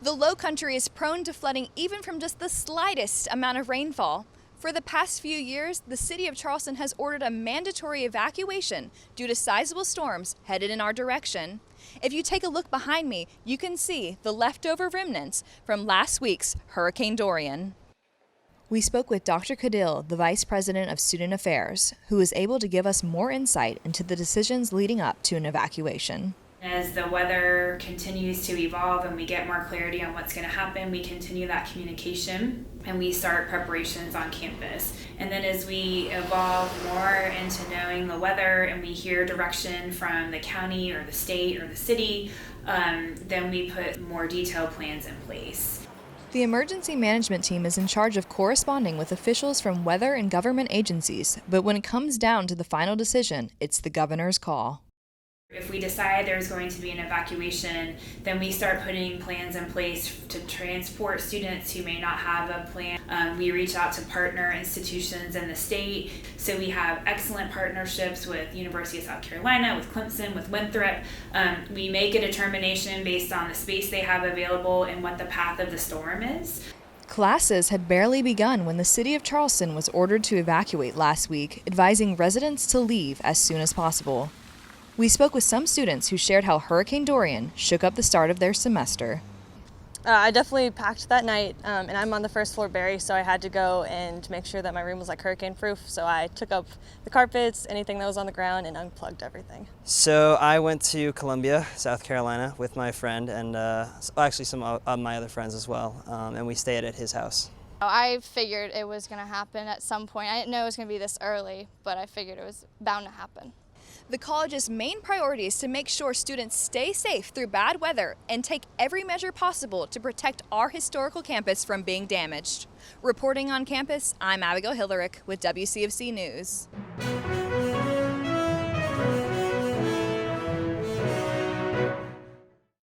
The low country is prone to flooding even from just the slightest amount of rainfall. For the past few years, the city of Charleston has ordered a mandatory evacuation due to sizable storms headed in our direction. If you take a look behind me, you can see the leftover remnants from last week's Hurricane Dorian. We spoke with Dr. Caudill, the Vice President of Student Affairs, who was able to give us more insight into the decisions leading up to an evacuation. As the weather continues to evolve and we get more clarity on what's going to happen, we continue that communication and we start preparations on campus. And then as we evolve more into knowing the weather and we hear direction from the county or the state or the city, then we put more detailed plans in place. The emergency management team is in charge of corresponding with officials from weather and government agencies, but when it comes down to the final decision, it's the governor's call. If we decide there's going to be an evacuation, then we start putting plans in place to transport students who may not have a plan. We reach out to partner institutions in the state. So we have excellent partnerships with University of South Carolina, with Clemson, with Winthrop. We make a determination based on the space they have available and what the path of the storm is. Classes had barely begun when the city of Charleston was ordered to evacuate last week, advising residents to leave as soon as possible. We spoke with some students who shared how Hurricane Dorian shook up the start of their semester. I definitely packed that night, and I'm on the first floor Barry, so I had to go and make sure that my room was like hurricane proof. So I took up the carpets, anything that was on the ground, and unplugged everything. So I went to Columbia, South Carolina with my friend and actually some of my other friends as well, and we stayed at his house. I figured it was going to happen at some point. I didn't know it was going to be this early, but I figured it was bound to happen. The college's main priority is to make sure students stay safe through bad weather and take every measure possible to protect our historical campus from being damaged. Reporting on campus, I'm Abigail Hillerick with WCofC News.